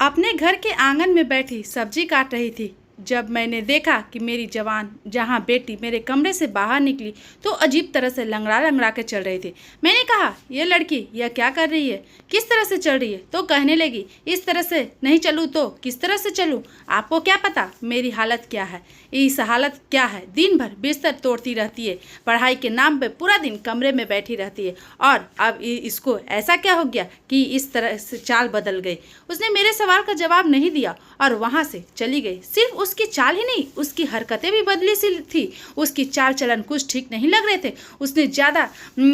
अपने घर के आंगन में बैठी सब्जी काट रही थी। जब मैंने देखा कि मेरी जवान जहाँ बेटी मेरे कमरे से बाहर निकली तो अजीब तरह से लंगड़ा लंगड़ा के चल रही थी। मैंने कहा, यह लड़की यह क्या कर रही है, किस तरह से चल रही है? तो कहने लगी, इस तरह से नहीं चलूँ तो किस तरह से चलूँ? आपको क्या पता मेरी हालत क्या है? इस हालत क्या है, दिन भर बिस्तर तोड़ती रहती है, पढ़ाई के नाम पे पूरा दिन कमरे में बैठी रहती है, और अब इसको ऐसा क्या हो गया कि इस तरह से चाल बदल गई? उसने मेरे सवाल का जवाब नहीं दिया और वहाँ से चली गई। सिर्फ उसकी चाल ही नहीं, उसकी हरकतें भी बदली सी थी। उसकी चाल चलन कुछ ठीक नहीं लग रहे थे। उसने ज़्यादा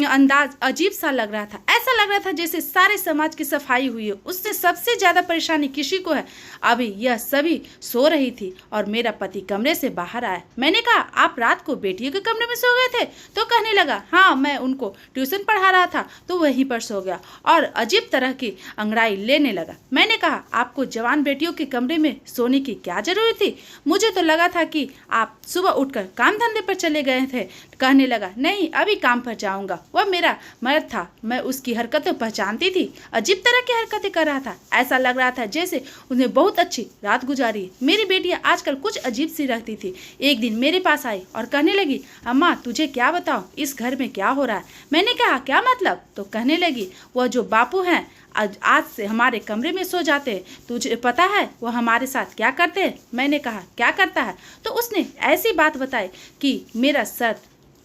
अंदाज अजीब सा लग रहा था। ऐसा लग रहा था जैसे सारे समाज की सफाई हुई हो। उससे सबसे ज़्यादा परेशानी किसी को है। अभी यह सभी सो रही थी और मेरा पति कमरे से बाहर आया। मैंने कहा, आप रात को बेटियों के कमरे में सो गए थे? तो कहने लगा, हाँ, मैं उनको ट्यूशन पढ़ा रहा था तो वहीं पर सो गया, और अजीब तरह की अंगड़ाई लेने लगा। मैंने कहा, आपको जवान बेटियों के कमरे में सोने की क्या जरूरत थी? मुझे तो लगा था कि आप सुबह उठकर काम धंधे पर चले गए थे। कहने लगा, नहीं, अभी काम पर जाऊंगा। वह मेरा मर्द था, मैं उसकी हरकतें पहचानती थी। अजीब तरह की हरकतें कर रहा था। ऐसा लग रहा था जैसे उसने बहुत अच्छी रात गुजारी। मेरी बेटियां आजकल कुछ अजीब सी रहती थी। एक दिन मेरे पास आई और कहने लगी, अम्मा, तुझे क्या बताऊं, इस घर में क्या हो रहा है? मैंने कहा, क्या मतलब? तो कहने लगी, वह जो बापू हैं आज से हमारे कमरे में सो जाते हैं। तुझे पता है वो हमारे साथ क्या करते हैं? मैंने कहा, क्या करता है? तो उसने ऐसी बात बताई कि मेरा सर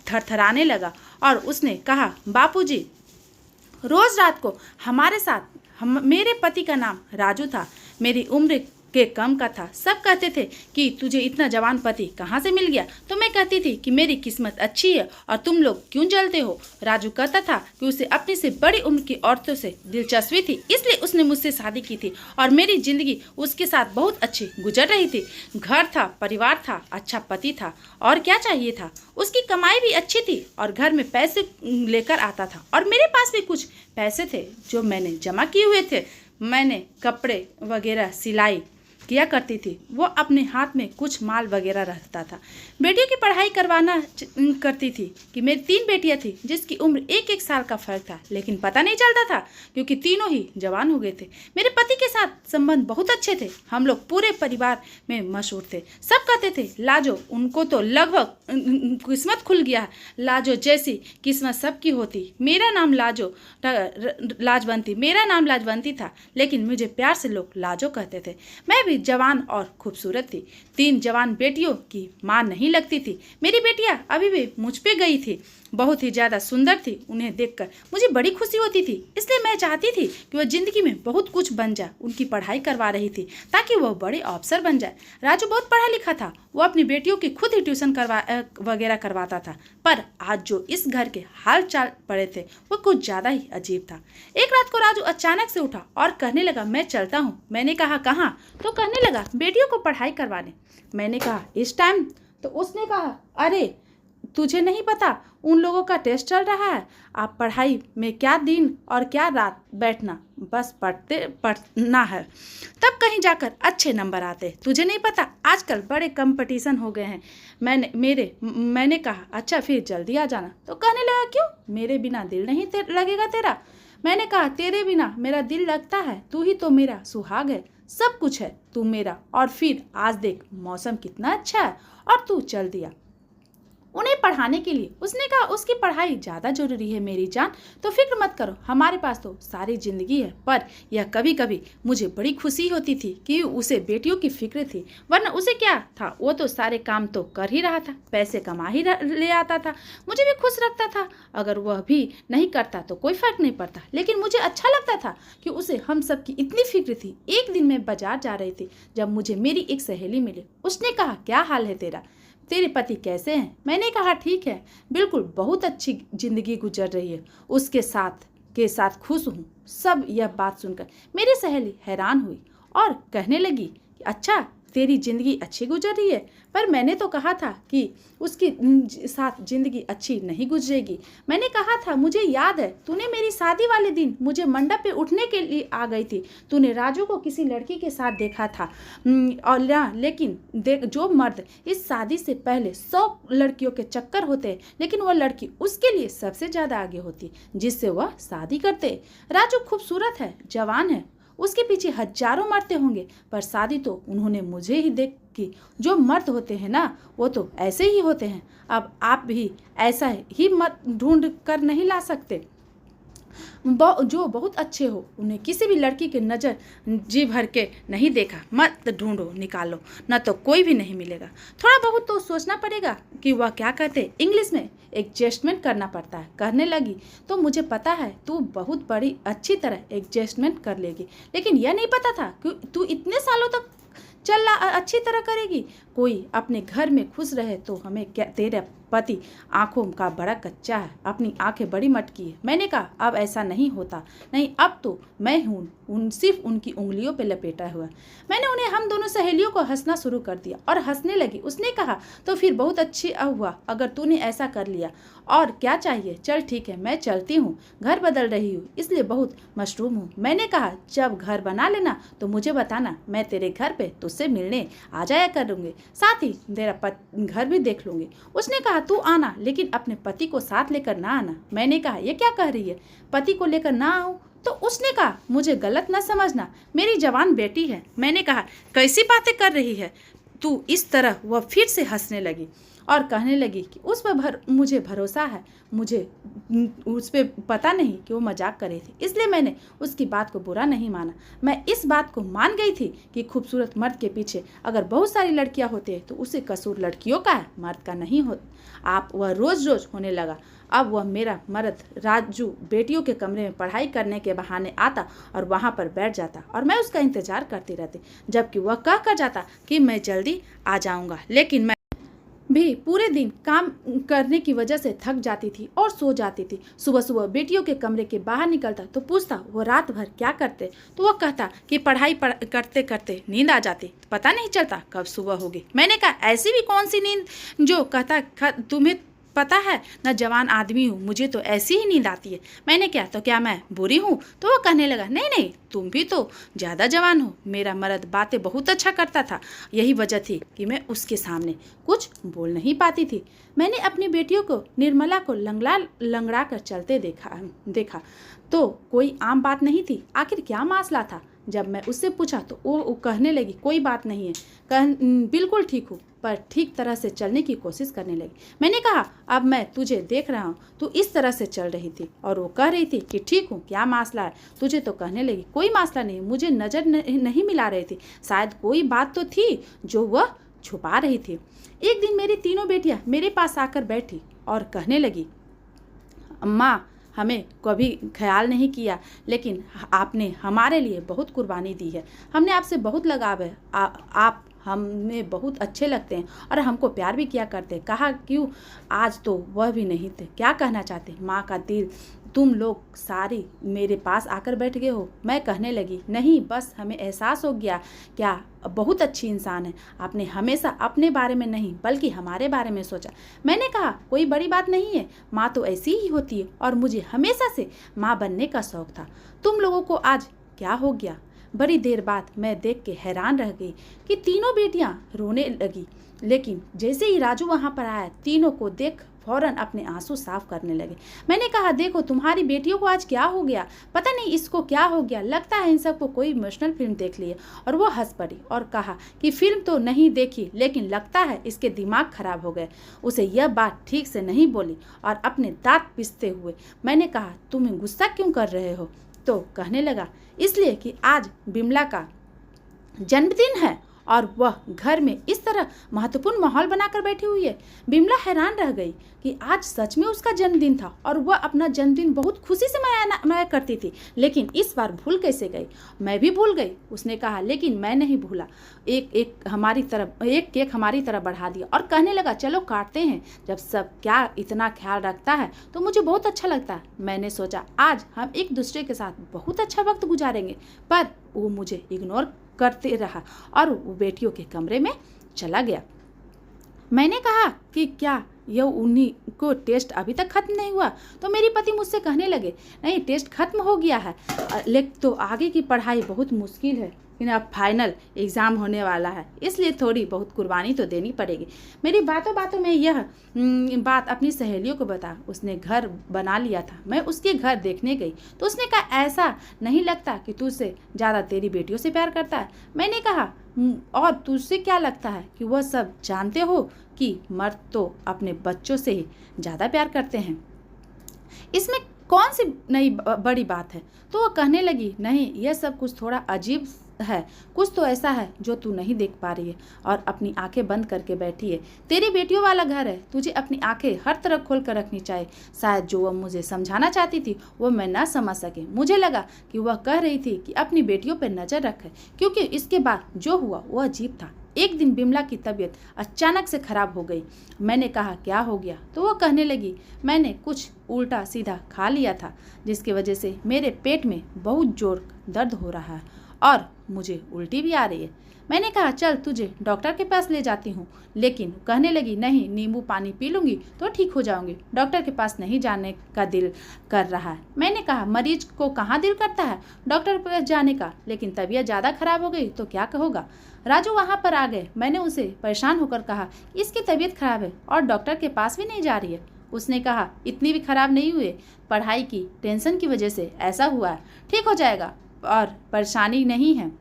थरथराने लगा और उसने कहा, बापूजी, रोज रात को हमारे साथ मेरे पति का नाम राजू था, मेरी उम्र के कम का था। सब कहते थे कि तुझे इतना जवान पति कहाँ से मिल गया? तो मैं कहती थी कि मेरी किस्मत अच्छी है और तुम लोग क्यों जलते हो? राजू कहता था कि उसे अपने से बड़ी उम्र की औरतों से दिलचस्पी थी, इसलिए उसने मुझसे शादी की थी और मेरी जिंदगी उसके साथ बहुत अच्छी गुजर रही थी। घर था, परिवार था, अच्छा पति था, और क्या चाहिए था? उसकी कमाई भी अच्छी थी और घर में पैसे लेकर आता था, और मेरे पास भी कुछ पैसे थे जो मैंने जमा किए हुए थे। मैंने कपड़े वगैरह सिलाई किया करती थी। वो अपने हाथ में कुछ माल वगैरह रहता था। बेटियों की पढ़ाई करवाना करती थी कि मेरी 3 बेटियां थी जिसकी उम्र 1-1 साल का फर्क था, लेकिन पता नहीं चलता था क्योंकि तीनों ही जवान हो गए थे। मेरे पति के साथ संबंध बहुत अच्छे थे। हम लोग पूरे परिवार में मशहूर थे। सब कहते थे, लाजो, उनको तो लगभग किस्मत खुल गया है। लाजो जैसी किस्मत सबकी होती। मेरा नाम लाजवंती था, लेकिन मुझे प्यार से लोग लाजो कहते थे। मैं भी जवान और खूबसूरत थी। 3 जवान बेटियों की मां नहीं लगती थी। मेरी बेटियां अभी भी मुझ पे गई थी। बहुत ही ज़्यादा सुंदर थी। उन्हें देखकर मुझे बड़ी खुशी होती थी, इसलिए मैं चाहती थी कि वह जिंदगी में बहुत कुछ बन जाए। उनकी पढ़ाई करवा रही थी ताकि वह बड़े अफसर बन जाए। राजू बहुत पढ़ा लिखा था। वो अपनी बेटियों की खुद ही ट्यूशन वगैरह करवाता था। पर आज जो इस घर के हाल चाल पड़े थे वो कुछ ज़्यादा ही अजीब था। एक रात को राजू अचानक से उठा और कहने लगा, मैं चलता हूँ। मैंने कहा, कहाँ? तो कहने लगा, बेटियों को पढ़ाई करवाने। मैंने कहा, इस टाइम? तो उसने कहा, अरे तुझे नहीं पता, उन लोगों का टेस्ट चल रहा है। आप पढ़ाई में क्या दिन और क्या रात बैठना, बस पढ़ना है, तब कहीं जाकर अच्छे नंबर आते। तुझे नहीं पता, आजकल बड़े कंपटीशन हो गए हैं। मैंने कहा, अच्छा फिर जल्दी आ जाना। तो कहने लगा, क्यों? मेरे बिना दिल नहीं लगेगा तेरा? मैंने कहा, तेरे बिना मेरा दिल लगता है। तू ही तो मेरा सुहाग है, सब कुछ है तू मेरा। और फिर आज देख, मौसम कितना अच्छा है और तू चल दिया उन्हें पढ़ाने के लिए। उसने कहा, उसकी पढ़ाई ज़्यादा जरूरी है मेरी जान, तो फिक्र मत करो, हमारे पास तो सारी जिंदगी है। पर यह कभी कभी मुझे बड़ी खुशी होती थी कि उसे बेटियों की फिक्र थी, वरना उसे क्या था, वो तो सारे काम तो कर ही रहा था, पैसे कमा ही ले आता था। मुझे भी खुश रखता था। अगर वह भी नहीं करता तो कोई फर्क नहीं पड़ता, लेकिन मुझे अच्छा लगता था कि उसे हम सब की इतनी फिक्र थी। एक दिन मैं बाजार जा रही थी जब मुझे मेरी एक सहेली मिली। उसने कहा, क्या हाल है तेरे पति कैसे हैं? मैंने कहा, ठीक है, बिल्कुल, बहुत अच्छी जिंदगी गुजर रही है, उसके साथ खुश हूँ। सब यह बात सुनकर मेरी सहेली हैरान हुई और कहने लगी, अच्छा, तेरी जिंदगी अच्छी गुजर रही है, पर मैंने तो कहा था कि उसकी साथ जिंदगी अच्छी नहीं गुजरेगी। मैंने कहा था, मुझे याद है, तूने मेरी शादी वाले दिन मुझे मंडप पे उठने के लिए आ गई थी। तूने राजू को किसी लड़की के साथ देखा था, और लेकिन देख, जो मर्द इस शादी से पहले 100 लड़कियों के चक्कर होते, लेकिन वह लड़की उसके लिए सबसे ज़्यादा आगे होती जिससे वह शादी करते। राजू खूबसूरत है, जवान है, उसके पीछे हजारों मरते होंगे, पर शादी तो उन्होंने मुझे ही देख की। जो मर्द होते हैं ना, वो तो ऐसे ही होते हैं। अब आप भी ऐसा ही मत ढूंढ कर नहीं ला सकते। जो बहुत अच्छे हो उन्हें किसी भी लड़की की नज़र जी भर के नहीं देखा, मत ढूंढो, निकालो, न तो कोई भी नहीं मिलेगा। थोड़ा बहुत तो सोचना पड़ेगा कि वह क्या कहते। इंग्लिश में एडजस्टमेंट करना पड़ता है। कहने लगी, तो मुझे पता है तू बहुत बड़ी अच्छी तरह एडजस्टमेंट कर लेगी, लेकिन यह नहीं पता था कि तू इतने सालों तक चल अच्छी तरह करेगी। कोई अपने घर में खुश रहे तो हमें क्या, तेरा पति आंखों का बड़ा कच्चा है, अपनी आंखें बड़ी मटकी है। मैंने कहा, अब ऐसा नहीं होता, नहीं अब तो मैं हूँ सिर्फ उनकी उंगलियों पे लपेटा हुआ। मैंने उन्हें हम दोनों सहेलियों को हंसना शुरू कर दिया और हंसने लगी। उसने कहा, तो फिर बहुत अच्छी हुआ अगर तूने ऐसा कर लिया, और क्या चाहिए। चल ठीक है, मैं चलती हूँ, घर बदल रही हूँ इसलिए बहुत मशरूम हूँ। मैंने कहा, जब घर बना लेना तो मुझे बताना, मैं तेरे घर पे तुझसे मिलने आ जाया करूँगी, साथ ही तेरा घर भी देख लूँगी। उसने कहा, तू आना, लेकिन अपने पति को साथ लेकर ना आना। मैंने कहा, ये क्या कह रही है, पति को लेकर ना आऊँ? तो उसने कहा, मुझे गलत ना समझना, मेरी जवान बेटी है। मैंने कहा, कैसी बातें कर रही है तू इस तरह। वह फिर से हंसने लगी और कहने लगी कि उस पर मुझे भरोसा है, मुझे उस पर पता नहीं कि वो मजाक कर रही थी, इसलिए मैंने उसकी बात को बुरा नहीं माना। मैं इस बात को मान गई थी कि खूबसूरत मर्द के पीछे अगर बहुत सारी लड़कियां होती है तो उसे कसूर लड़कियों का है, मर्द का नहीं हो। आप वह रोज रोज होने लगा। अब वह मेरा मर्द राजू बेटियों के कमरे में पढ़ाई करने के बहाने आता और वहाँ पर बैठ जाता और मैं उसका इंतजार करती रहती, जबकि वह कह कर जाता कि मैं जल्दी आ जाऊँगा, लेकिन मैं भी पूरे दिन काम करने की वजह से थक जाती थी और सो जाती थी। सुबह सुबह बेटियों के कमरे के बाहर निकलता तो पूछता वो रात भर क्या करते, तो वह कहता कि पढ़ाई करते करते नींद आ जाती, पता नहीं चलता कब सुबह होगी। मैंने कहा, ऐसी भी कौन सी नींद जो कहता तुम्हें पता है न जवान आदमी हूँ, मुझे तो ऐसी ही नींद आती है। मैंने क्या, तो क्या मैं बुरी हूँ? तो वो कहने लगा, नहीं नहीं, तुम भी तो ज़्यादा जवान हो। मेरा मर्द बातें बहुत अच्छा करता था, यही वजह थी कि मैं उसके सामने कुछ बोल नहीं पाती थी। मैंने अपनी बेटियों को निर्मला को लंगड़ा कर चलते देखा तो कोई आम बात नहीं थी। आखिर क्या मसला था? जब मैं उससे पूछा तो वो कहने लगी, कोई बात नहीं है, बिल्कुल ठीक हूँ, पर ठीक तरह से चलने की कोशिश करने लगी। मैंने कहा, अब मैं तुझे देख रहा हूँ, तू इस तरह से चल रही थी और वो कह रही थी कि ठीक हूँ, क्या मसला है तुझे? तो कहने लगी, कोई मसला नहीं, मुझे नज़र नहीं मिला रही थी, शायद कोई बात तो थी जो वह छुपा रही थी। एक दिन मेरी तीनों बेटियाँ मेरे पास आकर बैठी और कहने लगी, अम्मा, हमें कभी ख्याल नहीं किया, लेकिन आपने हमारे लिए बहुत कुर्बानी दी है, हमने आपसे बहुत लगाव है, आप हमें बहुत अच्छे लगते हैं और हमको प्यार भी किया करते। कहा क्यों, आज तो वह भी नहीं थे। क्या कहना चाहते? माँ का दिल, तुम लोग सारी मेरे पास आकर बैठ गए हो। मैं कहने लगी, नहीं, बस हमें एहसास हो गया, क्या बहुत अच्छी इंसान है, आपने हमेशा अपने बारे में नहीं बल्कि हमारे बारे में सोचा। मैंने कहा, कोई बड़ी बात नहीं है, माँ तो ऐसी ही होती है और मुझे हमेशा से माँ बनने का शौक था। तुम लोगों को आज क्या हो गया? बड़ी देर बाद मैं देख के हैरान रह गई कि तीनों बेटियां रोने लगी, लेकिन जैसे ही राजू वहां पर आया, तीनों को देख फौरन अपने आंसू साफ करने लगे। मैंने कहा, देखो तुम्हारी बेटियों को आज क्या हो गया, पता नहीं इसको क्या हो गया, लगता है इन सबको कोई इमोशनल फिल्म देख ली है। और वो हंस पड़ी और कहा कि फिल्म तो नहीं देखी, लेकिन लगता है इसके दिमाग खराब हो गए। उसे यह बात ठीक से नहीं बोली और अपने दांत पीसते हुए मैंने कहा, तुम गुस्सा क्यों कर रहे हो? तो कहने लगा, इसलिए कि आज बिमला का जन्मदिन है और वह घर में इस तरह महत्वपूर्ण माहौल बनाकर बैठी हुई है। बिमला हैरान रह गई कि आज सच में उसका जन्मदिन था और वह अपना जन्मदिन बहुत खुशी से मनाया करती थी, लेकिन इस बार भूल कैसे गई? मैं भी भूल गई, उसने कहा, लेकिन मैं नहीं भूला। एक केक हमारी तरफ बढ़ा दिया और कहने लगा, चलो काटते हैं। जब सब क्या इतना ख्याल रखता है तो मुझे बहुत अच्छा लगता है। मैंने सोचा आज हम एक दूसरे के साथ बहुत अच्छा वक्त गुजारेंगे, पर वो मुझे इग्नोर करते रहा और वो बेटियों के कमरे में चला गया। मैंने कहा कि क्या यह उन्हीं को टेस्ट अभी तक खत्म नहीं हुआ। तो मेरी पति मुझसे कहने लगे, नहीं टेस्ट खत्म हो गया है, लेकिन तो आगे की पढ़ाई बहुत मुश्किल है, लेकिन अब फाइनल एग्ज़ाम होने वाला है, इसलिए थोड़ी बहुत कुर्बानी तो देनी पड़ेगी। मेरी बातों बातों में यह बात अपनी सहेलियों को बता। उसने घर बना लिया था। मैं उसके घर देखने गई तो उसने कहा, ऐसा नहीं लगता कि तुझसे ज़्यादा तेरी बेटियों से प्यार करता है। मैंने कहा, और तुझसे क्या लगता है कि वह सब जानते हो कि मर्द तो अपने बच्चों से ही ज़्यादा प्यार करते हैं, इसमें कौन सी नई बड़ी बात है। तो वह कहने लगी, नहीं यह सब कुछ थोड़ा अजीब है, कुछ तो ऐसा है जो तू नहीं देख पा रही है और अपनी आंखें बंद करके बैठी है। तेरी बेटियों वाला घर है, तुझे अपनी आंखें हर तरफ खोल कर रखनी चाहिए। शायद जो वह मुझे समझाना चाहती थी वो मैं ना समझ सके। मुझे लगा कि वह कह रही थी कि अपनी बेटियों पर नज़र रखे, क्योंकि इसके बाद जो हुआ वह अजीब था। एक दिन बिमला की तबीयत अचानक से खराब हो गई। मैंने कहा, क्या हो गया? तो वह कहने लगी, मैंने कुछ उल्टा सीधा खा लिया था जिसकी वजह से मेरे पेट में बहुत जोर दर्द हो रहा है और मुझे उल्टी भी आ रही है। मैंने कहा, चल तुझे डॉक्टर के पास ले जाती हूँ, लेकिन कहने लगी, नहीं नींबू पानी पी लूँगी तो ठीक हो जाऊँगी, डॉक्टर के पास नहीं जाने का दिल कर रहा है। मैंने कहा, मरीज को कहाँ दिल करता है डॉक्टर के पास जाने का, लेकिन तबीयत ज़्यादा खराब हो गई तो क्या होगा। राजू वहाँ पर आ गए। मैंने उसे परेशान होकर कहा, इसकी तबीयत खराब है और डॉक्टर के पास भी नहीं जा रही है। उसने कहा, इतनी भी खराब नहीं हुई, पढ़ाई की टेंशन की वजह से ऐसा हुआ है, ठीक हो जाएगा और परेशानी नहीं है।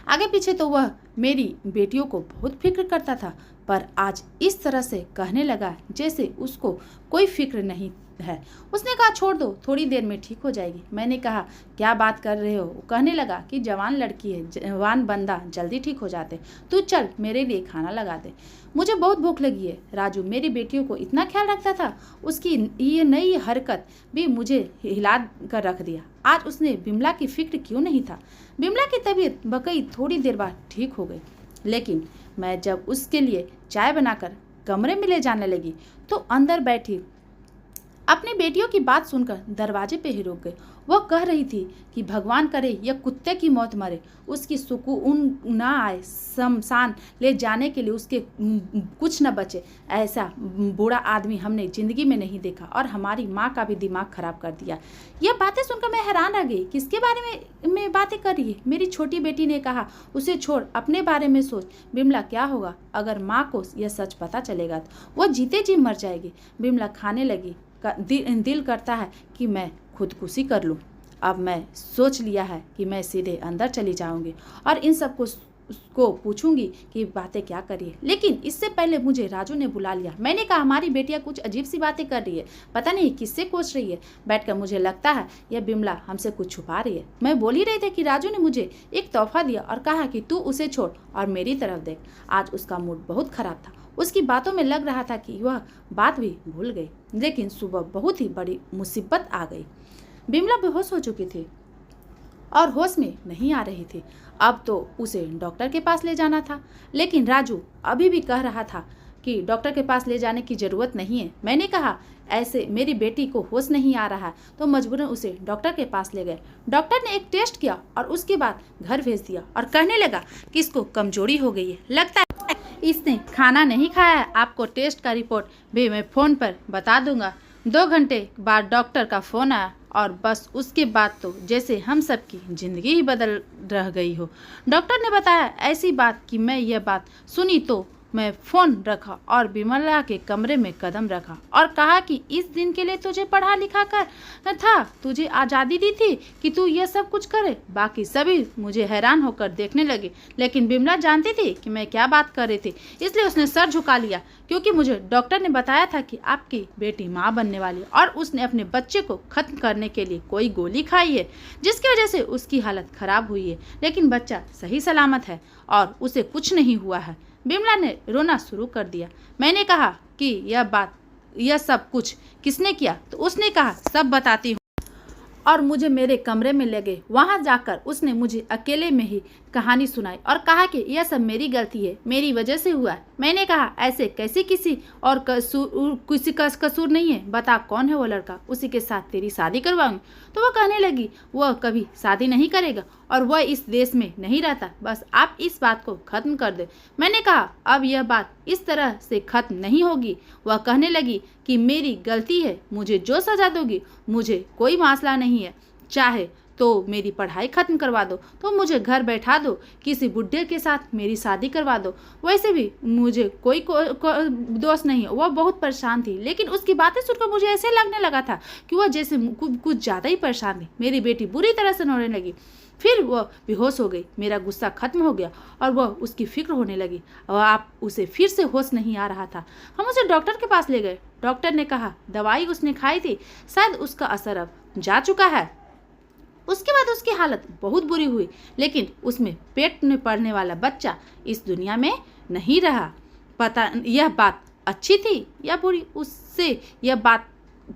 आगे पीछे तो वह मेरी बेटियों को बहुत फिक्र करता था, पर आज इस तरह से कहने लगा जैसे उसको कोई फिक्र नहीं है। उसने कहा, छोड़ दो, थोड़ी देर में ठीक हो जाएगी। मैंने कहा, क्या बात कर रहे हो? वो कहने लगा कि जवान लड़की है, जवान बंदा जल्दी ठीक हो जाते, तू चल मेरे लिए खाना लगा दे, मुझे बहुत भूख लगी है। राजू मेरी बेटियों को इतना ख्याल रखता था, उसकी ये नई हरकत भी मुझे हिला कर रख दिया। आज उसने बिमला की फिक्र क्यों नहीं था। बिमला की तबीयत बकई थोड़ी देर बाद ठीक हो गई, लेकिन मैं जब उसके लिए चाय बनाकर कमरे में ले जाने लगी तो अंदर बैठी अपनी बेटियों की बात सुनकर दरवाजे पे ही रुक गए। वह कह रही थी कि भगवान करे यह कुत्ते की मौत मरे, उसकी सुकून ना आए, शमशान ले जाने के लिए उसके कुछ न बचे। ऐसा बूढ़ा आदमी हमने ज़िंदगी में नहीं देखा और हमारी माँ का भी दिमाग खराब कर दिया। यह बातें सुनकर मैं हैरान रह गई, किसके बारे में बातें कर रही है। मेरी छोटी बेटी ने कहा, उसे छोड़, अपने बारे में सोच। बिमला क्या होगा अगर माँ को यह सच पता चलेगा तो वह जीते जी मर जाएगी। बिमला खाने लगी, दिल करता है कि मैं खुदकुशी कर लूं। अब मैं सोच लिया है कि मैं सीधे अंदर चली जाऊंगी और इन सब को पूछूंगी कि बातें क्या करिए, लेकिन इससे पहले मुझे राजू ने बुला लिया। मैंने कहा, हमारी बेटियां कुछ अजीब सी बातें कर रही है, पता नहीं किससे कोस रही है। बैठकर मुझे लगता है यह बिमला हमसे कुछ छुपा रही है। मैं बोल ही रही थी कि राजू ने मुझे एक तोहफा दिया और कहा कि तू उसे छोड़ और मेरी तरफ देख। आज उसका मूड बहुत खराब था। उसकी बातों में लग रहा था कि वह बात भी भूल गई, लेकिन सुबह बहुत ही बड़ी मुसीबत आ गई। बिमला बेहोश हो चुकी थी और होश में नहीं आ रही थी। अब तो उसे डॉक्टर के पास ले जाना था, लेकिन राजू अभी भी कह रहा था कि डॉक्टर के पास ले जाने की ज़रूरत नहीं है। मैंने कहा, ऐसे मेरी बेटी को होश नहीं आ रहा है, तो मजबूरन उसे डॉक्टर के पास ले गए। डॉक्टर ने एक टेस्ट किया और उसके बाद घर भेज दिया और कहने लगा कि इसको कमजोरी हो गई है, लगता है इसने खाना नहीं खाया है। आपको टेस्ट का रिपोर्ट भी मैं फ़ोन पर बता दूंगा। 2 घंटे बाद डॉक्टर का फ़ोन आया और बस उसके बाद तो जैसे हम सब की ज़िंदगी ही बदल रह गई हो। डॉक्टर ने बताया ऐसी बात कि मैं यह बात सुनी तो मैं फ़ोन रखा और बिमला के कमरे में कदम रखा और कहा कि इस दिन के लिए तुझे पढ़ा लिखा कर था, तुझे आज़ादी दी थी कि तू यह सब कुछ करे। बाकी सभी मुझे हैरान होकर देखने लगे, लेकिन बिमला जानती थी कि मैं क्या बात कर रही थी, इसलिए उसने सर झुका लिया, क्योंकि मुझे डॉक्टर ने बताया था कि आपकी बेटी माँ बनने वाली है और उसने अपने बच्चे को ख़त्म करने के लिए कोई गोली खाई है, जिसकी वजह से उसकी हालत ख़राब हुई है, लेकिन बच्चा सही सलामत है और उसे कुछ नहीं हुआ है। बिमला ने रोना शुरू कर दिया। मैंने कहा कि यह सब कुछ किसने किया, तो उसने कहा सब बताती हूँ, और मुझे मेरे कमरे में ले गए। वहाँ जाकर उसने मुझे अकेले में ही कहानी सुनाई और कहा कि यह सब मेरी गलती है, मेरी वजह से हुआ है। मैंने कहा, ऐसे कैसे किसी और किसी का कसूर नहीं है, बता कौन है वो लड़का, उसी के साथ तेरी शादी करवाऊंगी। तो वह कहने लगी वह कभी शादी नहीं करेगा और वह इस देश में नहीं रहता। बस आप इस बात को खत्म कर दे। मैंने कहा, अब यह बात इस तरह से खत्म नहीं होगी। वह कहने लगी कि मेरी गलती है, मुझे जो सजा दोगी मुझे कोई मसला नहीं है। चाहे तो मेरी पढ़ाई खत्म करवा दो, तो मुझे घर बैठा दो, किसी बुढ़े के साथ मेरी शादी करवा दो। वैसे भी मुझे कोई दोष नहीं है। वह बहुत परेशान थी, लेकिन उसकी बातें सुनकर मुझे ऐसे लगने लगा था कि वह जैसे कुछ ज़्यादा ही परेशान थी। मेरी बेटी बुरी तरह से रोने लगी। फिर वह बेहोश हो गई। मेरा गुस्सा खत्म हो गया और वह उसकी फिक्र होने लगी और आप उसे फिर से होश नहीं आ रहा था। हम उसे डॉक्टर के पास ले गए। डॉक्टर ने कहा दवाई उसने खाई थी, शायद उसका असर अब जा चुका है। उसके बाद उसकी हालत बहुत बुरी हुई, लेकिन उसमें पेट में पड़ने वाला बच्चा इस दुनिया में नहीं रहा। पता यह बात अच्छी थी या बुरी, उससे यह बात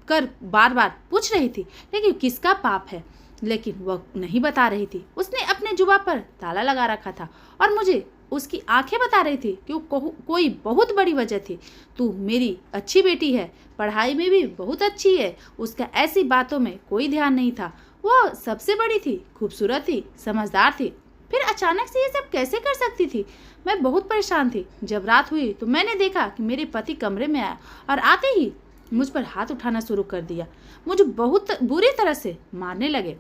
कर बार बार पूछ रही थी, लेकिन किसका पाप है, लेकिन वह नहीं बता रही थी। उसने अपने जुबान पर ताला लगा रखा था और मुझे उसकी आंखें बता रही थी कि कोई बहुत बड़ी वजह थी। तू मेरी अच्छी बेटी है, पढ़ाई में भी बहुत अच्छी है। उसका ऐसी बातों में कोई ध्यान नहीं था। वह सबसे बड़ी थी, खूबसूरत थी, समझदार थी। फिर अचानक से ये सब कैसे कर सकती थी? मैं बहुत परेशान थी। जब रात हुई तो मैंने देखा कि मेरे पति कमरे में आया और आते ही मुझ पर हाथ उठाना शुरू कर दिया। मुझे बहुत बुरी तरह से मारने लगे।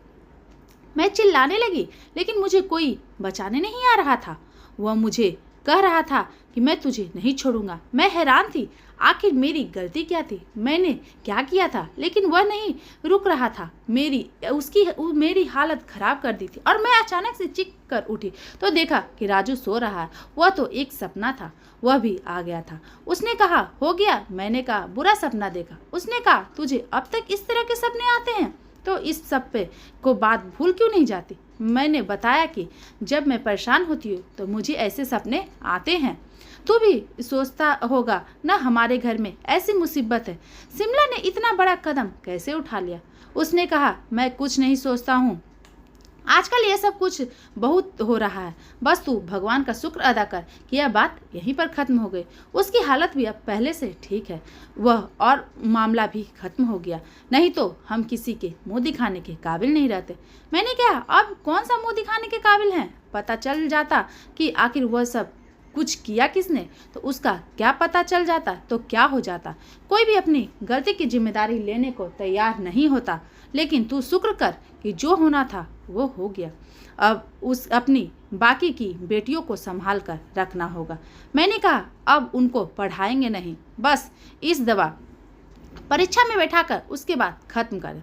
मैं चिल्लाने लगी, लेकिन मुझे कोई बचाने नहीं आ रहा था। वह मुझे कह रहा था कि मैं तुझे नहीं छोड़ूंगा। मैं हैरान थी, आखिर मेरी गलती क्या थी, मैंने क्या किया था? लेकिन वह नहीं रुक रहा था। मेरी हालत खराब कर दी थी और मैं अचानक से चीख कर उठी तो देखा कि राजू सो रहा है। वह तो एक सपना था, वह भी आ गया था। उसने कहा, हो गया? मैंने कहा, बुरा सपना देखा। उसने कहा, तुझे अब तक इस तरह के सपने आते हैं तो इस सपने को बात भूल क्यों नहीं जाती? मैंने बताया कि जब मैं परेशान होती हूँ तो मुझे ऐसे सपने आते हैं। तू भी सोचता होगा ना, हमारे घर में ऐसी मुसीबत है, शिमला ने इतना बड़ा कदम कैसे उठा लिया? उसने कहा, मैं कुछ नहीं सोचता हूँ। आजकल ये सब कुछ बहुत हो रहा है। बस तू भगवान का शुक्र अदा कर कि यह बात यहीं पर खत्म हो गई। उसकी हालत भी अब पहले से ठीक है, वह और मामला भी खत्म हो गया। नहीं तो हम किसी के मुंह दिखाने के काबिल नहीं रहते। मैंने कहा, अब कौन सा मुंह दिखाने के काबिल हैं? पता चल जाता कि आखिर वह सब कुछ किया किसने, तो उसका क्या पता चल जाता तो क्या हो जाता। कोई भी अपनी गलती की जिम्मेदारी लेने को तैयार नहीं होता, लेकिन तू शुक्र कर कि जो होना था वो हो गया। अब अपनी बाकी की बेटियों को संभाल कर रखना होगा। मैंने कहा, अब उनको पढ़ाएंगे नहीं, बस इस दवा परीक्षा में बैठाकर उसके बाद खत्म कर।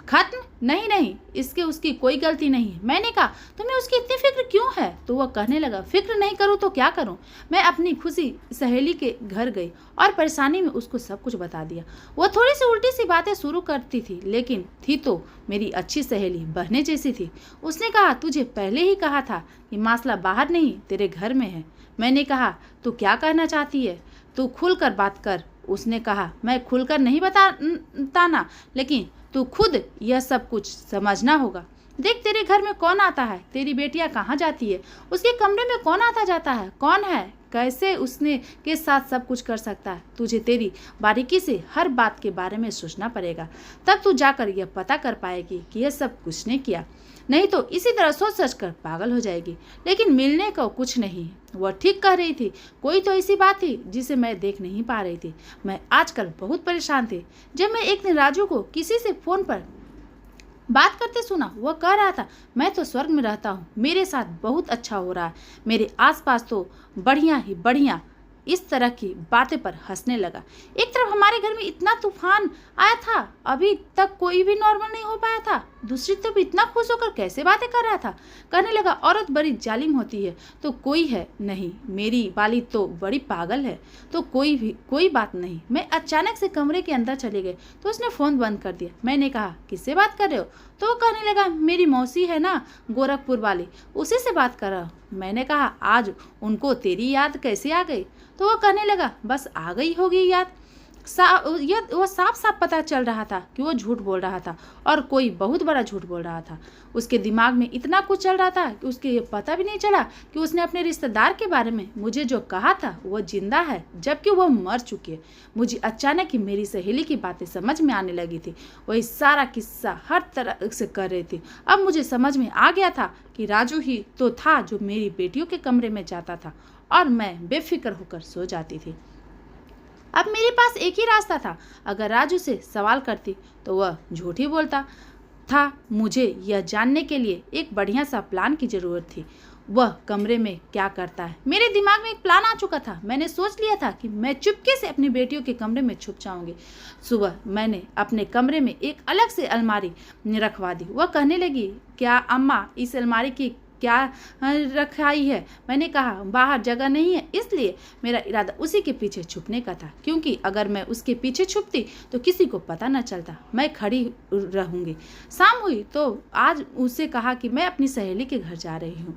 खत्म? नहीं, इसके उसकी कोई गलती नहीं है। मैंने कहा, तुम्हें उसकी इतनी फिक्र क्यों है? तो वह कहने लगा, फिक्र नहीं करूँ तो क्या करूँ? मैं अपनी खुशी सहेली के घर गई और परेशानी में उसको सब कुछ बता दिया। वह थोड़ी सी उल्टी सी बातें शुरू करती थी, लेकिन थी तो मेरी अच्छी सहेली, बहने जैसी थी। उसने कहा, तुझे पहले ही कहा था कि मसला बाहर नहीं तेरे घर में है। मैंने कहा, तू क्या कहना चाहती है? तू खुल कर बात कर। उसने कहा, मैं खुलकर नहीं बताना, लेकिन तू खुद यह सब कुछ समझना होगा। देख, तेरे घर में कौन आता है, तेरी बेटियां कहाँ जाती है, उसके कमरे में कौन आता जाता है, कौन है, कैसे उसने के साथ सब कुछ कर सकता है। तुझे तेरी बारीकी से हर बात के बारे में सोचना पड़ेगा, तब तू जाकर यह पता कर पाएगी कि यह सब कुछ ने किया। नहीं तो इसी तरह सोच कर पागल हो जाएगी। लेकिन मिलने को कुछ नहीं। वह ठीक कह रही थी। कोई तो ऐसी बात थी जिसे मैं देख नहीं पा रही थी। मैं आजकल बहुत परेशान थी। जब मैं एक दिन राजू को किसी से फोन पर बात करते सुना, वह कह रहा था, मैं तो स्वर्ग में रहता हूँ, मेरे साथ बहुत अच्छा हो रहा है, मेरे आसपास तो बढ़िया ही बढ़िया। इस तरह की बातें पर हंसने लगा। एक तरफ हमारे घर में इतना तूफान आया था, अभी तक कोई भी नॉर्मल नहीं हो पाया था, दूसरी तरफ इतना खुश होकर कैसे बातें कर रहा था। कहने लगा, औरत बड़ी जालिम होती है तो कोई है नहीं, मेरी वाली तो बड़ी पागल है तो कोई बात नहीं। मैं अचानक से कमरे के अंदर चले गए तो उसने फ़ोन बंद कर दिया। मैंने कहा, किससे बात कर रहे हो? तो वो कहने लगा, मेरी मौसी है ना गोरखपुर वाली, उसी से बात कर रहा हूँ। मैंने कहा, आज उनको तेरी याद कैसे आ गई? तो वो कहने लगा, बस आ गई होगी याद। वो साफ साफ पता चल रहा था कि वो झूठ बोल रहा था और कोई बहुत बड़ा झूठ बोल रहा था। उसके दिमाग में इतना कुछ चल रहा था कि उसके ये पता भी नहीं चला कि उसने अपने रिश्तेदार के बारे में मुझे जो कहा था वो जिंदा है जबकि वो मर चुकी है। मुझे अचानक ही मेरी सहेली की बातें समझ में आने लगी थी। वही सारा किस्सा हर तरह से कर रही थी। अब मुझे समझ में आ गया था कि राजू ही तो था जो मेरी बेटियों के कमरे में जाता था और मैं बेफिक्र होकर सो जाती थी। अब मेरे पास एक ही रास्ता था। अगर राजू से सवाल करती तो वह झूठ ही बोलता था। मुझे यह जानने के लिए एक बढ़िया सा प्लान की जरूरत थी। वह कमरे में क्या करता है। मेरे दिमाग में एक प्लान आ चुका था। मैंने सोच लिया था कि मैं चुपके से अपनी बेटियों के कमरे में छुप जाऊंगी। सुबह मैंने अपने कमरे में एक अलग से अलमारी रखवा दी। वह कहने लगी, क्या अम्मा इस अलमारी की क्या रखाई है? मैंने कहा, बाहर जगह नहीं है, इसलिए मेरा इरादा उसी के पीछे छुपने का था, क्योंकि अगर मैं उसके पीछे छुपती तो किसी को पता न चलता, मैं खड़ी रहूंगी। शाम हुई तो आज उससे कहा कि मैं अपनी सहेली के घर जा रही हूँ।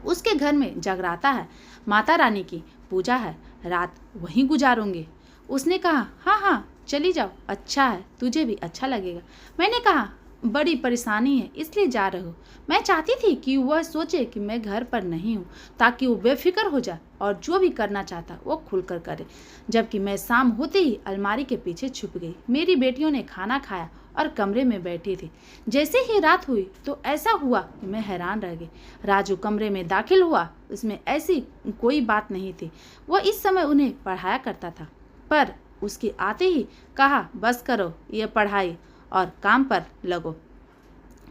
उसके घर में जगराता है, माता रानी की पूजा है, रात वहीं गुजारूंगी। उसने कहा, हाँ हाँ चली जाओ, अच्छा है, तुझे भी अच्छा लगेगा। मैंने कहा, बड़ी परेशानी है इसलिए जा रही हूँ। मैं चाहती थी कि वह सोचे कि मैं घर पर नहीं हूँ ताकि वो बेफिक्र हो जाए और जो भी करना चाहता वो खुलकर करे। जबकि मैं शाम होते ही अलमारी के पीछे छुप गई। मेरी बेटियों ने खाना खाया और कमरे में बैठी थी। जैसे ही रात हुई तो ऐसा हुआ कि मैं हैरान रह गई। राजू कमरे में दाखिल हुआ। उसमें ऐसी कोई बात नहीं थी। वह इस समय उन्हें पढ़ाया करता था, पर उसके आते ही कहा, बस करो ये पढ़ाई और काम पर लगो।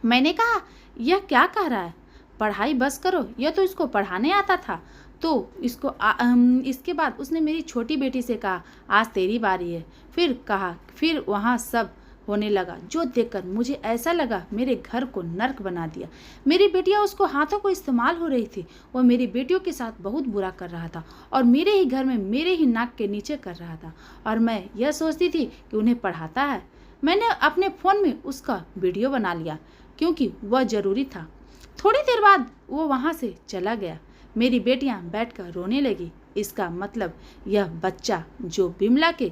मैंने कहा, यह क्या कह रहा है? पढ़ाई बस करो? यह तो इसको पढ़ाने आता था। तो इसके बाद उसने मेरी छोटी बेटी से कहा, आज तेरी बारी है। फिर वहाँ सब होने लगा, जो देखकर मुझे ऐसा लगा मेरे घर को नर्क बना दिया। मेरी बेटियां उसको हाथों को इस्तेमाल हो रही थी। वह मेरी बेटियों के साथ बहुत बुरा कर रहा था और मेरे ही घर में मेरे ही नाक के नीचे कर रहा था, और मैं यह सोचती थी कि उन्हें पढ़ाता है। मैंने अपने फ़ोन में उसका वीडियो बना लिया क्योंकि वह ज़रूरी था। थोड़ी देर बाद वो वहाँ से चला गया। मेरी बेटियाँ बैठकर रोने लगी। इसका मतलब यह बच्चा जो बिमला के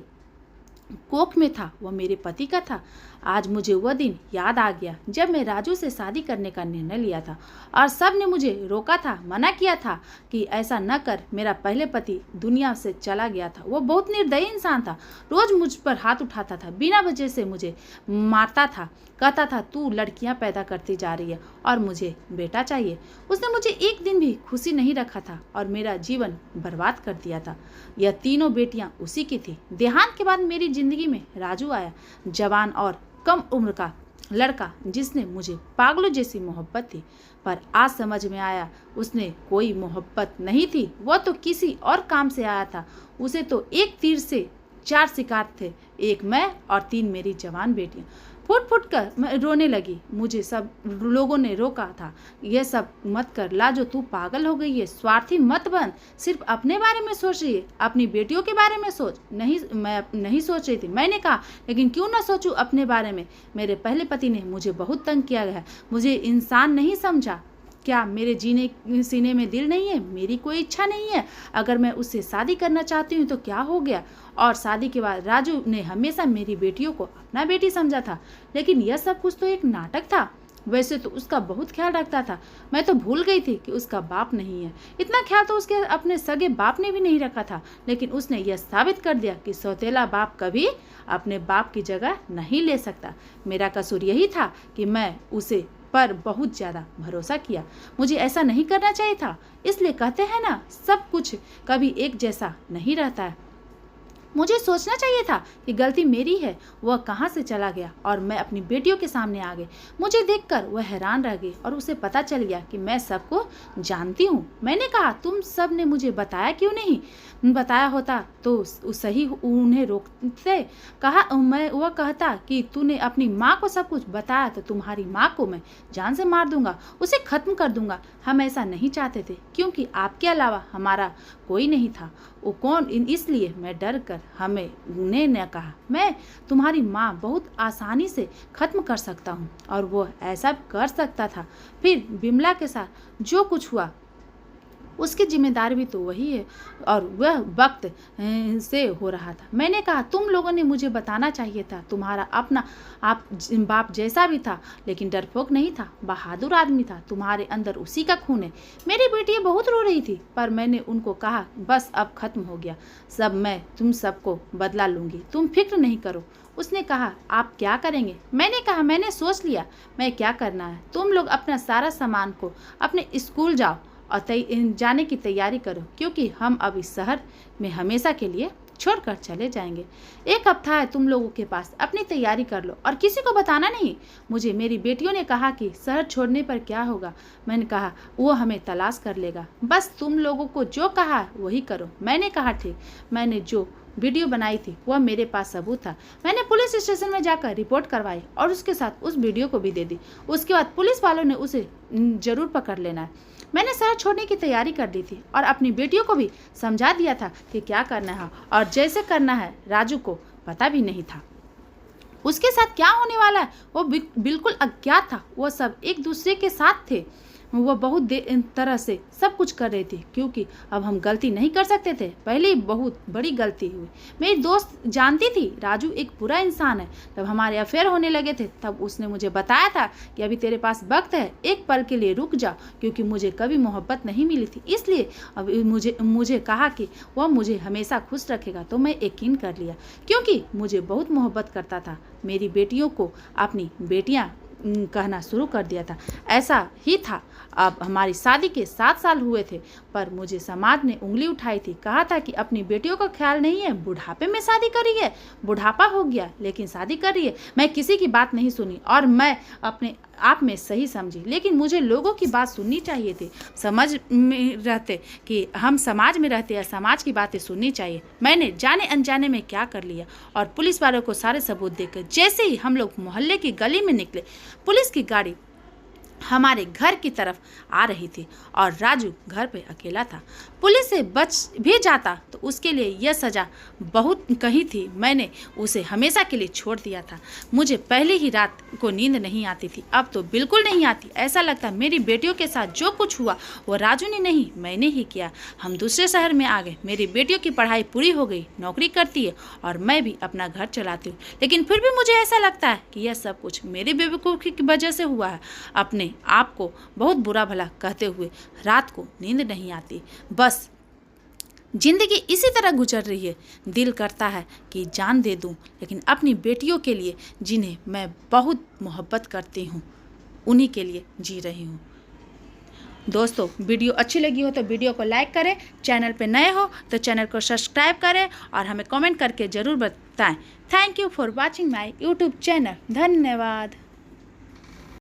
कोख में था वह मेरे पति का था। आज मुझे वह दिन याद आ गया जब मैं राजू से शादी करने का निर्णय लिया था और सब ने मुझे रोका था, मना किया था कि ऐसा न कर। मेरा पहले पति दुनिया से चला गया था। वो बहुत निर्दयी इंसान था। रोज मुझ पर हाथ उठाता था, बिना वजह से मुझे मारता था, कहता था तू लड़कियां पैदा करती जा रही है और मुझे बेटा चाहिए। उसने मुझे एक दिन भी खुशी नहीं रखा था और मेरा जीवन बर्बाद कर दिया था। यह तीनों बेटियां उसी की थी। देहांत के बाद मेरी जिंदगी में राजू आया, जवान और कम उम्र का लड़का जिसने मुझे पागलों जैसी मोहब्बत थी। पर आज समझ में आया उसने कोई मोहब्बत नहीं थी, वह तो किसी और काम से आया था। उसे तो एक तीर से 4 शिकार थे, एक मैं और 3 मेरी जवान बेटियां। फुट फुट कर मैं रोने लगी। मुझे सब लोगों ने रोका था, यह सब मत कर लाजो, तू पागल हो गई है, स्वार्थी मत बन, सिर्फ अपने बारे में सोच रही है, अपनी बेटियों के बारे में सोच। नहीं, मैं नहीं सोच रही थी। मैंने कहा, लेकिन क्यों ना सोचूं अपने बारे में? मेरे पहले पति ने मुझे बहुत तंग किया है, मुझे इंसान नहीं समझा। क्या मेरे जीने सीने में दिल नहीं है? मेरी कोई इच्छा नहीं है? अगर मैं उससे शादी करना चाहती हूँ तो क्या हो गया? और शादी के बाद राजू ने हमेशा मेरी बेटियों को अपना बेटी समझा था, लेकिन यह सब कुछ तो एक नाटक था। वैसे तो उसका बहुत ख्याल रखता था। मैं तो भूल गई थी कि उसका बाप नहीं है। इतना ख्याल तो उसके अपने सगे बाप ने भी नहीं रखा था, लेकिन उसने यह साबित कर दिया कि सौतेला बाप कभी अपने बाप की जगह नहीं ले सकता। मेरा कसूर यही था कि मैं उसे पर बहुत ज़्यादा भरोसा किया। मुझे ऐसा नहीं करना चाहिए था। इसलिए कहते हैं ना, सब कुछ कभी एक जैसा नहीं रहता है। मुझे सोचना चाहिए था कि गलती मेरी है। वह कहाँ से चला गया और मैं अपनी बेटियों के सामने आ गई। मुझे देखकर वह हैरान रह गई और उसे पता चल गया कि मैं सबको जानती हूँ। मैंने कहा, तुम सब ने मुझे बताया क्यों नहीं? बताया होता तो सही उन्हें रोकते। वह कहता कि तूने अपनी माँ को सब कुछ बताया तो तुम्हारी माँ को मैं जान से मार दूंगा, उसे खत्म कर दूंगा। हम ऐसा नहीं चाहते थे क्योंकि आपके अलावा हमारा कोई नहीं था। वो कौन? इसलिए मैं डर कर उन्हें न कहा। मैं तुम्हारी माँ बहुत आसानी से खत्म कर सकता हूँ और वो ऐसा कर सकता था। फिर बिमला के साथ जो कुछ हुआ उसकी जिम्मेदारी भी तो वही है और वह वक्त से हो रहा था। मैंने कहा तुम लोगों ने मुझे बताना चाहिए था, तुम्हारा अपना आप बाप जैसा भी था लेकिन डरपोक नहीं था, बहादुर आदमी था, तुम्हारे अंदर उसी का खून है। मेरी बेटी बहुत रो रही थी पर मैंने उनको कहा बस अब खत्म हो गया सब, मैं तुम सबको बदला लूँगी, तुम फिक्र नहीं करो। उसने कहा आप क्या करेंगे? मैंने कहा मैंने सोच लिया मैं क्या करना है, तुम लोग अपना सारा सामान को अपने स्कूल जाओ और जाने की तैयारी करो क्योंकि हम अब इस शहर में हमेशा के लिए छोड़कर चले जाएंगे। 1 हफ्ता है तुम लोगों के पास, अपनी तैयारी कर लो और किसी को बताना नहीं। मुझे मेरी बेटियों ने कहा कि शहर छोड़ने पर क्या होगा। मैंने कहा वो हमें तलाश कर लेगा, बस तुम लोगों को जो कहा वही करो। मैंने कहा ठीक। मैंने जो वीडियो बनाई थी वह मेरे पास सबूत था। मैंने पुलिस स्टेशन में जाकर रिपोर्ट करवाई और उसके साथ उस वीडियो को भी दे दी। उसके बाद पुलिस वालों ने उसे जरूर पकड़ लेना है। मैंने शहर छोड़ने की तैयारी कर ली थी और अपनी बेटियों को भी समझा दिया था कि क्या करना है और जैसे करना है। राजू को पता भी नहीं था उसके साथ क्या होने वाला है, वो बिल्कुल अज्ञात था। वो सब एक दूसरे के साथ थे, वो बहुत तरह से सब कुछ कर रहे थे क्योंकि अब हम गलती नहीं कर सकते थे। पहले बहुत बड़ी गलती हुई। मेरी दोस्त जानती थी राजू एक बुरा इंसान है। जब हमारे अफेयर होने लगे थे तब उसने मुझे बताया था कि अभी तेरे पास वक्त है, एक पल के लिए रुक जा, क्योंकि मुझे कभी मोहब्बत नहीं मिली थी इसलिए अब मुझे कहा कि वह मुझे हमेशा खुश रखेगा। तो मैं यकीन कर लिया क्योंकि मुझे बहुत मोहब्बत करता था। मेरी बेटियों को अपनी बेटियाँ कहना शुरू कर दिया था। ऐसा ही था। अब हमारी शादी के 7 साल हुए थे पर मुझे समाज ने उंगली उठाई थी, कहा था कि अपनी बेटियों का ख्याल नहीं है, बुढ़ापे में शादी करी है, बुढ़ापा हो गया लेकिन शादी कर रही है। मैं किसी की बात नहीं सुनी और मैं अपने आप में सही समझी, लेकिन मुझे लोगों की बात सुननी चाहिए थी। समझ में रहते कि हम समाज में रहते हैं, समाज की बातें सुननी चाहिए। मैंने जाने अनजाने में क्या कर लिया और पुलिस वालों को सारे सबूत देकर जैसे ही हम लोग मोहल्ले की गली में निकले, पुलिस की गाड़ी हमारे घर की तरफ आ रही थी और राजू घर पे अकेला था। पुलिस से बच भी जाता तो उसके लिए यह सज़ा बहुत कही थी। मैंने उसे हमेशा के लिए छोड़ दिया था। मुझे पहले ही रात को नींद नहीं आती थी, अब तो बिल्कुल नहीं आती। ऐसा लगता मेरी बेटियों के साथ जो कुछ हुआ वो राजू ने नहीं, मैंने ही किया। हम दूसरे शहर में आ गए, मेरी बेटियों की पढ़ाई पूरी हो गई, नौकरी करती है और मैं भी अपना घर चलाती हूँ। लेकिन फिर भी मुझे ऐसा लगता है कि यह सब कुछ मेरी बेवकूफ़ी की वजह से हुआ है। अपने आपको बहुत बुरा भला कहते हुए रात को नींद नहीं आती, बस जिंदगी इसी तरह गुजर रही है। दिल करता है कि जान दे दूं, लेकिन अपनी बेटियों के लिए जिन्हें मैं बहुत मोहब्बत करती हूँ उन्हीं के लिए जी रही हूँ। दोस्तों वीडियो अच्छी लगी हो तो वीडियो को लाइक करें, चैनल पे नए हो तो चैनल को सब्सक्राइब करें और हमें कमेंट करके ज़रूर बताएं। Thank you for watching my YouTube channel. धन्यवाद।